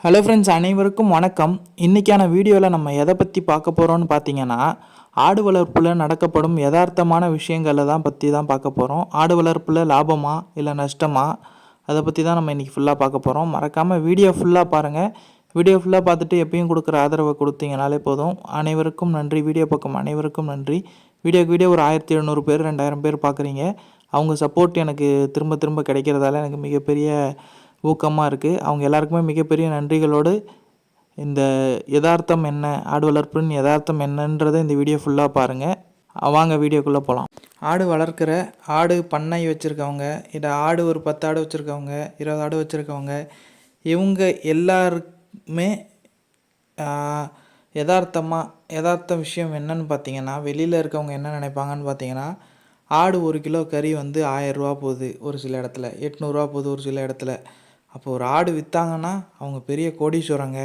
Hello friends, அனைவருக்கும் வணக்கம். இன்றைக்கான வீடியோவில் நம்ம எதை பற்றி பார்க்க போகிறோம்னு பார்த்தீங்கன்னா, ஆடு வளர்ப்பில் நடக்கப்படும் யதார்த்தமான விஷயங்களை தான் பார்க்க போகிறோம். ஆடு வளர்ப்பில் லாபமா இல்லை நஷ்டமா, அதை பற்றி தான் நம்ம இன்றைக்கி ஃபுல்லாக பார்க்க போகிறோம். மறக்காமல் வீடியோ ஃபுல்லாக பாருங்கள். வீடியோ ஃபுல்லாக பார்த்துட்டு எப்பயும் கொடுக்குற ஆதரவை கொடுத்தீங்கனாலே போதும். அனைவருக்கும் நன்றி. வீடியோ பக்கம் அனைவருக்கும் நன்றி. வீடியோ ஒரு 1700 பேர் 2000 பேர் பார்க்குறீங்க. அவங்க சப்போர்ட் எனக்கு திரும்ப திரும்ப கிடைக்கிறதால எனக்கு மிகப்பெரிய ஊக்கமாக இருக்குது. அவங்க எல்லாருக்குமே மிகப்பெரிய நன்றிகளோடு இந்த யதார்த்தம் என்ன, ஆடு வளர்ப்பின் யதார்த்தம் என்னன்றதை இந்த வீடியோ ஃபுல்லாக பாருங்கள். வாங்க வீடியோக்குள்ளே போகலாம். ஆடு வளர்க்குற, ஆடு பண்ணை வச்சுருக்கவங்க, இல்லை ஆடு ஒரு 10 ஆடு வச்சுருக்கவங்க, 20 ஆடு வச்சுருக்கவங்க, இவங்க எல்லாருக்குமே யதார்த்த விஷயம் என்னன்னு பார்த்தீங்கன்னா, வெளியில் இருக்கவங்க என்ன நினைப்பாங்கன்னு பார்த்தீங்கன்னா, ஆடு 1 கிலோ கறி வந்து 1000 ரூபா போகுது ஒரு சில இடத்துல, 800 ரூபா போகுது ஒரு சில இடத்துல. அப்போ ஒரு ஆடு விற்றாங்கன்னா அவங்க பெரிய கோடீஸ்வரங்க,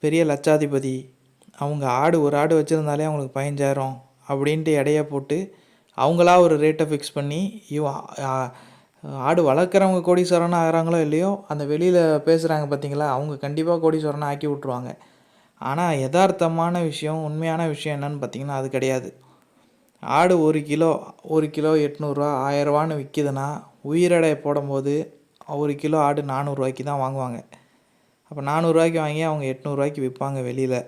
பெரிய லட்சாதிபதி. அவங்க ஒரு ஆடு வச்சுருந்தாலே அவங்களுக்கு 15,000 அப்படின்ட்டு எடையை போட்டு அவங்களா ஒரு ரேட்டை ஃபிக்ஸ் பண்ணி ஆடு வளர்க்குறவங்க கோடீஸ்வரனாக ஆகிறாங்களோ இல்லையோ, அந்த வெளியில் பேசுகிறாங்க பார்த்தீங்களா, அவங்க கண்டிப்பாக கோடீஸ்வரனாக ஆக்கி விட்ருவாங்க. ஆனால் யதார்த்தமான விஷயம், உண்மையான விஷயம் என்னன்னு பார்த்தீங்கன்னா அது கிடையாது. ஆடு 1 கிலோ 800 1000 விற்கிதுன்னா, உயிரெடை போடும்போது 1 கிலோ ஆடு 400 தான் வாங்குவாங்க. அப்போ 400 வாங்கி அவங்க 800 விற்பாங்க வெளியில்.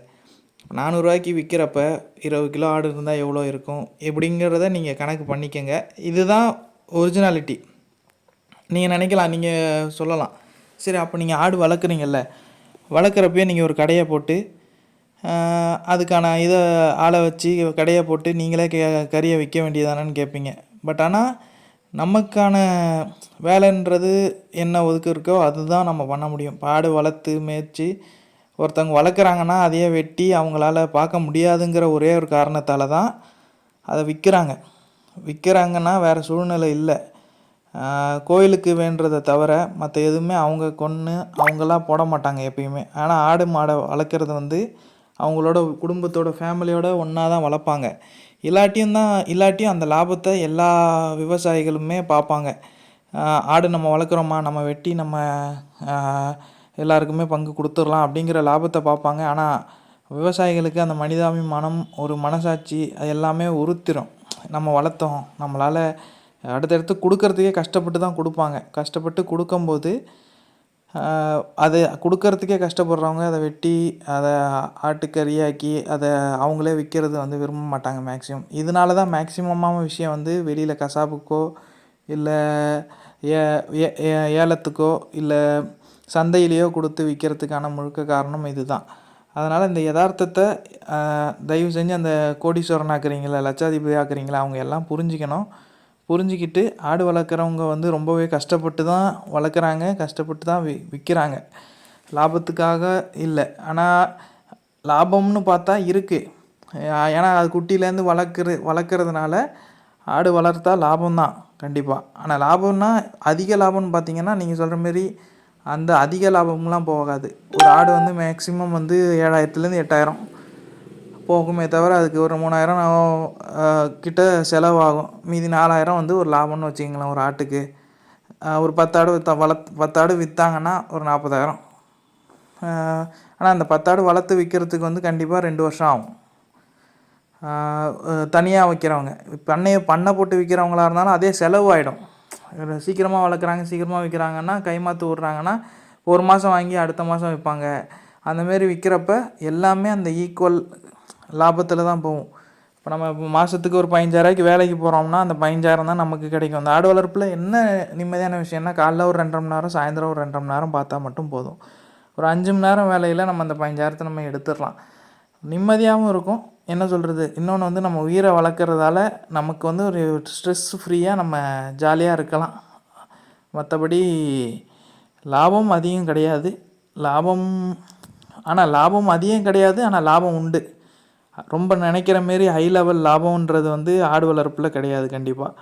400 விற்கிறப்ப 20 கிலோ ஆடு இருந்தால் எவ்வளோ இருக்கும் எப்படிங்கிறத நீங்கள் கணக்கு பண்ணிக்கங்க. இதுதான் ஒரிஜினாலிட்டி. நீங்கள் நினைக்கலாம், நீங்கள் சொல்லலாம், சரி அப்போ நீங்கள் ஆடு வளர்க்குறீங்கல்ல, வளர்க்குறப்பே நீங்கள் ஒரு கடையை போட்டு அதுக்கான இதை ஆளை வச்சு கடையை போட்டு நீங்களே கறியை விற்க வேண்டியதானு கேட்பீங்க. பட் ஆனால் நமக்கான வேலைன்றது என்ன ஒதுக்கு இருக்கோ அதுதான் நம்ம பண்ண முடியும். ஆடு வளர்த்து மேய்ச்சி ஒருத்தவங்க வளர்க்குறாங்கன்னா அதையே வெட்டி அவங்களால பார்க்க முடியாதுங்கிற ஒரே ஒரு காரணத்தால் தான் அதை விற்கிறாங்கன்னா வேறு சூழ்நிலை இல்லை. கோயிலுக்கு வேண்டுறதை தவிர மற்ற எதுவுமே அவங்க கொன்று அவங்களாம் போட மாட்டாங்க எப்பயுமே. ஆனால் ஆடு மாடை வளர்க்குறது வந்து அவங்களோட குடும்பத்தோட ஃபேமிலியோட ஒன்றா தான் வளர்ப்பாங்க. இல்லாட்டியும் அந்த லாபத்தை எல்லா விவசாயிகளுமே பார்ப்பாங்க. ஆடு நம்ம வளர்க்குறோமா, நம்ம வெட்டி நம்ம எல்லாருக்குமே பங்கு கொடுத்துடலாம் அப்படிங்கிற லாபத்தை பார்ப்பாங்க. ஆனால் விவசாயிகளுக்கு அந்த மனிதாபிமானம், ஒரு மனசாட்சி, அது எல்லாமே உறுத்திரும். நம்ம வளர்த்தோம், நம்மளால் அடுத்தடுத்து கொடுக்கறதுக்கே கஷ்டப்பட்டு தான் கொடுப்பாங்க. கஷ்டப்பட்டு கொடுக்கும்போது அதை கொடுக்கறதுக்கே கஷ்டப்படுறவங்க அதை வெட்டி அதை ஆட்டுக்கறியாக்கி அதை அவங்களே விற்கிறது வந்து விரும்ப மாட்டாங்க மேக்ஸிமம். இதனால தான் மேக்ஸிமமான விஷயம் வந்து வெளியில் கசாப்புக்கோ இல்லை ஏலத்துக்கோ இல்லை சந்தையிலையோ கொடுத்து விற்கிறதுக்கான முழுக்க காரணம் இது தான். அதனால் இந்த யதார்த்தத்தை தயவு செஞ்சு அந்த கோடீஸ்வரன் ஆக்குறீங்களா, லட்சாதிபதி ஆக்குறீங்களா, அவங்க எல்லாம் புரிஞ்சிக்கிட்டு ஆடு வளர்க்குறவங்க வந்து ரொம்பவே கஷ்டப்பட்டு தான் வளர்க்குறாங்க, கஷ்டப்பட்டு தான் விற்கிறாங்க, லாபத்துக்காக இல்லை. ஆனால் லாபம்னு பார்த்தா இருக்குது. ஏன்னா அது குட்டிலேருந்து வளர்க்குறதுனால ஆடு வளர்த்தா லாபம்தான் கண்டிப்பாக. ஆனால் லாபம்னா அதிக லாபம்னு பார்த்தீங்கன்னா நீங்கள் சொல்கிற மாரி அந்த அதிக லாபம்லாம் போகாது. ஒரு ஆடு வந்து மேக்ஸிமம் வந்து 7000 8,000 போகுமே தவிர அதுக்கு ஒரு 3000 கிட்ட செலவாகும். மீதி 4000 வந்து ஒரு லாபம்னு வச்சுக்கிங்களேன் ஒரு ஆட்டுக்கு. ஒரு 10 ஆடு 10 ஆடு விற்றாங்கன்னா ஒரு 40,000. ஆனால் அந்த 10 ஆடு வளர்த்து விற்கிறதுக்கு வந்து கண்டிப்பாக 2 வருஷம் ஆகும். தனியாக வைக்கிறவங்க, பண்ணை போட்டு விற்கிறவங்களா இருந்தாலும் அதே செலவு ஆகிடும். சீக்கிரமாக வளர்க்குறாங்க, சீக்கிரமாக விற்கிறாங்கன்னா, கைமாற்று விட்றாங்கன்னா 1 மாதம் வாங்கி அடுத்த மாதம் விற்பாங்க. அந்தமாரி விற்கிறப்ப எல்லாமே அந்த ஈக்குவல் லாபத்தில் தான் போகும். இப்போ நம்ம மாதத்துக்கு ஒரு 15,000 வேலைக்கு போகிறோம்னா அந்த 15,000 தான் நமக்கு கிடைக்கும். அந்த ஆடு வளர்ப்பில் என்ன நிம்மதியான விஷயம்னா, காலைல ஒரு 2.5 மணி நேரம், சாயந்தரம் ஒரு 2.5 மணி நேரம் பார்த்தா மட்டும் போதும். ஒரு 5 மணி நேரம் வேலையில் நம்ம அந்த 15,000 நம்ம எடுத்துடலாம். நிம்மதியாகவும் இருக்கும். என்ன சொல்கிறது, இன்னொன்று வந்து நம்ம உயிரை வளர்க்குறதால நமக்கு வந்து ஒரு ஸ்ட்ரெஸ் ஃப்ரீயாக நம்ம ஜாலியாக இருக்கலாம். மற்றபடி லாபம் அதிகம் கிடையாது. லாபம் அதிகம் கிடையாது, ஆனால் லாபம் உண்டு. ரொம்ப நினைக்கிற மாரி ஹை லெவல் லாபம்ன்றது வந்து ஆடு வளர்ப்பில் கிடையாது கண்டிப்பாக.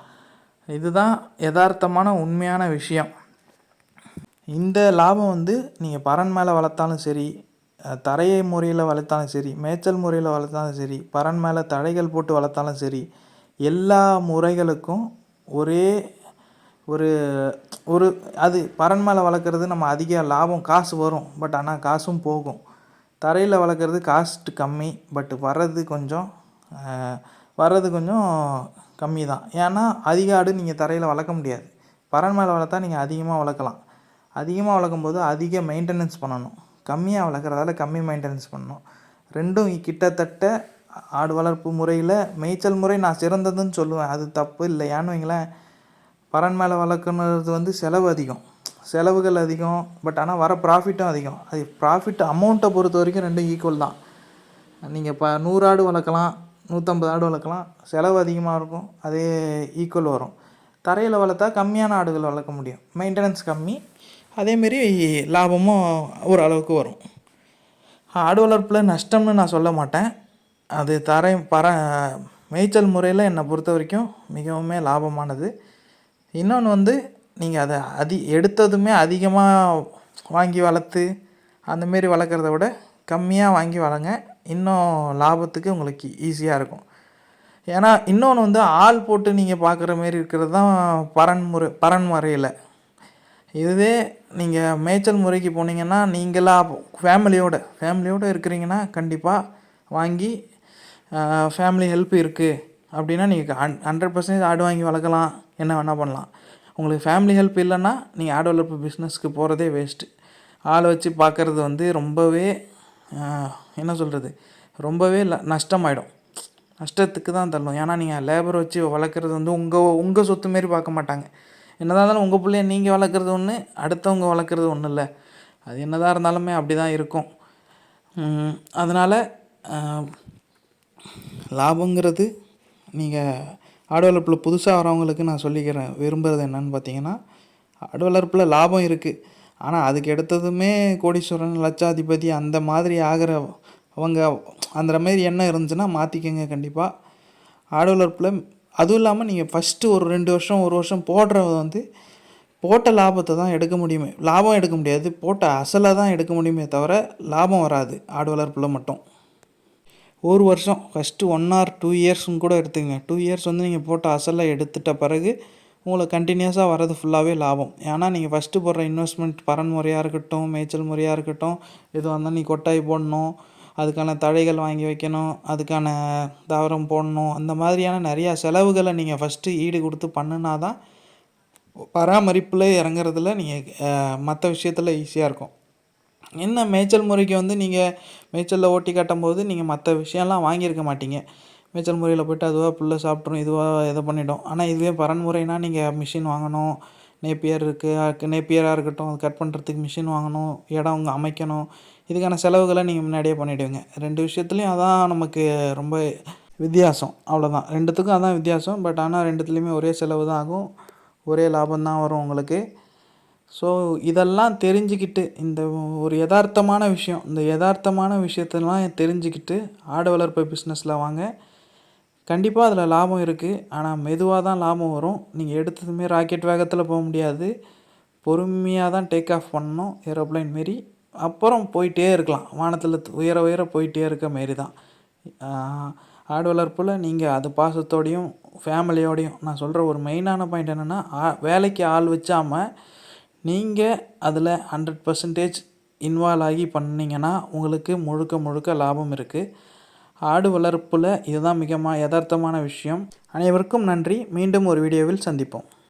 இதுதான் யதார்த்தமான உண்மையான விஷயம். இந்த லாபம் வந்து நீங்கள் பறன் மேலே வளர்த்தாலும் சரி, தரையை முறையில் வளர்த்தாலும் சரி, மேய்ச்சல் முறையில் வளர்த்தாலும் சரி, பறன் மேலே தடைகள் போட்டு வளர்த்தாலும் சரி, எல்லா முறைகளுக்கும் ஒரே ஒரு ஒரு அது பறன் மேலே வளர்க்குறது நம்ம அதிக லாபம் காசு வரும், பட் ஆனால் காசும் போகும். தரையில் வளர்க்குறது காஸ்ட்டு கம்மி, பட் வர்றது கொஞ்சம் கம்மி தான். ஏன்னா அதிக ஆடு நீங்கள் தரையில் வளர்க்க முடியாது. பறன் மேலே வளர்த்தா நீங்கள் அதிகமாக வளர்க்கலாம். அதிகமாக வளர்க்கும்போது அதிக மெயின்டெனன்ஸ் பண்ணணும். கம்மியாக வளர்க்குறதால கம்மி மெயின்டெனன்ஸ் பண்ணணும். ரெண்டும் கிட்டத்தட்ட ஆடு வளர்ப்பு முறையில் மேய்ச்சல் முறை நான் சிறந்ததுன்னு சொல்லுவேன். அது தப்பு இல்லை. ஏன்னு வைங்களேன், பறன் மேலே வளர்க்குறது வந்து செலவு அதிகம், செலவுகள் அதிகம், பட் ஆனால் வர ப்ராஃபிட்டும் அதிகம். அது ப்ராஃபிட் அமௌண்ட்டை பொறுத்த வரைக்கும் ரெண்டும் ஈக்குவல் தான். நீங்கள் இப்போ 100 ஆடு வளர்க்கலாம், 150 ஆடு வளர்க்கலாம், செலவு அதிகமாக இருக்கும், அதே ஈக்குவல் வரும். தரையில் வளர்த்தா கம்மியான ஆடுகள் வளர்க்க முடியும், மெயின்டெனன்ஸ் கம்மி, அதேமாரி லாபமும் ஓரளவுக்கு வரும். ஆடு வளர்ப்பில் நஷ்டம்னு நான் சொல்ல மாட்டேன். அது மேய்ச்சல் முறையில் என்னை பொறுத்த வரைக்கும் மிகவும் லாபமானது. இன்னொன்று வந்து நீங்கள் அதை எடுத்ததுமே அதிகமாக வாங்கி வளர்த்து அந்தமாரி வளர்க்குறத விட கம்மியாக வாங்கி வளங்க, இன்னும் லாபத்துக்கு உங்களுக்கு ஈஸியாக இருக்கும். ஏன்னா இன்னொன்று வந்து ஆள் போட்டு நீங்கள் பார்க்குற மாரி இருக்கிறது தான் பறன் முறையில். இதுவே நீங்கள் மேய்ச்சல் முறைக்கு போனீங்கன்னா, நீங்களாக ஃபேமிலியோடு இருக்கிறீங்கன்னா கண்டிப்பாக வாங்கி ஃபேமிலி ஹெல்ப் இருக்குது அப்படின்னா நீங்கள் 100% ஆடு வாங்கி வளர்க்கலாம், என்ன வேணால் பண்ணலாம். உங்களுக்கு ஃபேமிலி ஹெல்ப் இல்லைன்னா நீங்கள் ஆடு வளர்ப்பு பிஸ்னஸ்க்கு போகிறதே வேஸ்ட்டு. ஆளை வச்சு பார்க்குறது வந்து ரொம்பவே என்ன சொல்கிறது, ரொம்பவே நஷ்டமாயிடும், நஷ்டத்துக்கு தான் தள்ளும். ஏன்னா நீங்கள் லேபரை வச்சு வளர்க்குறது வந்து உங்கள் சொத்து மாரி பார்க்க மாட்டாங்க. என்னதான் இருந்தாலும் உங்கள் பிள்ளைய நீங்கள் வளர்க்குறது ஒன்று, அடுத்தவங்க வளர்க்குறது ஒன்று இல்லை. அது என்னதான் இருந்தாலுமே அப்படி தான் இருக்கும். அதனால் லாபங்கிறது நீங்கள் ஆடு வளர்ப்பில் புதுசாக வரவங்களுக்கு நான் விரும்புகிறது என்னன்னு பார்த்தீங்கன்னா, ஆடு வளர்ப்பில் லாபம் இருக்குது, ஆனால் அதுக்கு எடுத்ததுமே கோடீஸ்வரன் லட்சாதிபதி அந்த மாதிரி அவங்க அந்த மாரி எண்ணம் இருந்துச்சுன்னா மாற்றிக்கங்க கண்டிப்பாக. ஆடு வளர்ப்பில் அதுவும் இல்லாமல் நீங்கள் ஃபஸ்ட்டு ஒரு 2 வருஷம் 1 வருஷம் போடுறது வந்து போட்ட லாபத்தை தான் எடுக்க முடியுமே, லாபம் எடுக்க முடியாது, போட்ட அசலை தான் எடுக்க முடியுமே தவிர லாபம் வராது ஆடு வளர்ப்பில் மட்டும். ஒரு வருஷம் ஃபஸ்ட்டு 1 or 2 இயர்ஸ்ன்னு கூட எடுத்துக்கங்க. 2 இயர்ஸ் வந்து நீங்கள் போட்ட அசலை எடுத்துட்ட பிறகு உங்களுக்கு கண்டினியூஸாக வர்றது ஃபுல்லாகவே லாபம். ஏன்னா நீங்கள் ஃபஸ்ட்டு போடுற இன்வெஸ்ட்மெண்ட் பறன் முறையாக இருக்கட்டும், மேய்ச்சல் முறையாக இருக்கட்டும், எதுவாக இருந்தாலும் நீ கொட்டாய் போடணும், அதுக்கான தழைகள் வாங்கி வைக்கணும், அதுக்கான தாவரம் போடணும், அந்த மாதிரியான நிறையா செலவுகளை நீங்கள் ஃபஸ்ட்டு ஈடு கொடுத்து பண்ணினா தான் பராமரிப்பில் இறங்குறதுல நீங்கள் மற்ற விஷயத்தில் ஈஸியாக இருக்கும். என்ன மேய்ச்சல் முறைக்கு வந்து நீங்கள் மேய்ச்சலில் ஓட்டி கட்டும்போது நீங்கள் மற்ற விஷயம்லாம் வாங்கியிருக்க மாட்டீங்க. மேய்ச்சல் முறையில் போய்ட்டு அதுவாக புல்லை சாப்பிட்ரும், இதுவாக இதை பண்ணிவிடும். ஆனால் இதுவே பரன்முறைனால் நீங்கள் மிஷின் வாங்கணும், நேப்பியராக இருக்கட்டும், அது கட் பண்ணுறதுக்கு மிஷின் வாங்கணும், இடம் அமைக்கணும், இதுக்கான செலவுகளை நீங்கள் முன்னாடியே பண்ணிவிடுவீங்க. 2 விஷயத்துலையும் அதான் நமக்கு ரொம்ப வித்தியாசம், அவ்வளோதான். 2த்துக்கும் அதான் வித்தியாசம். பட் ஆனால் 2த்துலேயுமே ஒரே செலவு தான் ஆகும், ஒரே லாபம் வரும் உங்களுக்கு. ஸோ இதெல்லாம் தெரிஞ்சுக்கிட்டு, இந்த ஒரு யதார்த்தமான விஷயத்தெல்லாம் தெரிஞ்சுக்கிட்டு ஆடு வளர்ப்பு பிஸ்னஸில் வாங்க. கண்டிப்பாக அதில் லாபம் இருக்குது, ஆனால் மெதுவாக தான் லாபம் வரும். நீங்கள் எடுத்ததுமே ராக்கெட் வேகத்தில் போக முடியாது, பொறுமையாக தான் டேக் ஆஃப் பண்ணணும், ஏரோப்ளைன் மாரி. அப்புறம் போயிட்டே இருக்கலாம், வானத்தில் உயர போயிட்டே இருக்க மாரி தான் ஆடு வளர்ப்பில். நீங்கள் அது பாசத்தோடையும் ஃபேமிலியோடையும், நான் சொல்கிற ஒரு மெயினான பாயிண்ட் என்னென்னா, வேலைக்கு ஆள் வச்சாமல் நீங்கள் அதில் 100% இன்வால்வ் ஆகி பண்ணிங்கன்னா உங்களுக்கு முழுக்க லாபம் இருக்குது. ஆடு வளர்ப்பில் இதுதான் மிக யதார்த்தமான விஷயம். அனைவருக்கும் நன்றி. மீண்டும் ஒரு வீடியோவில் சந்திப்போம்.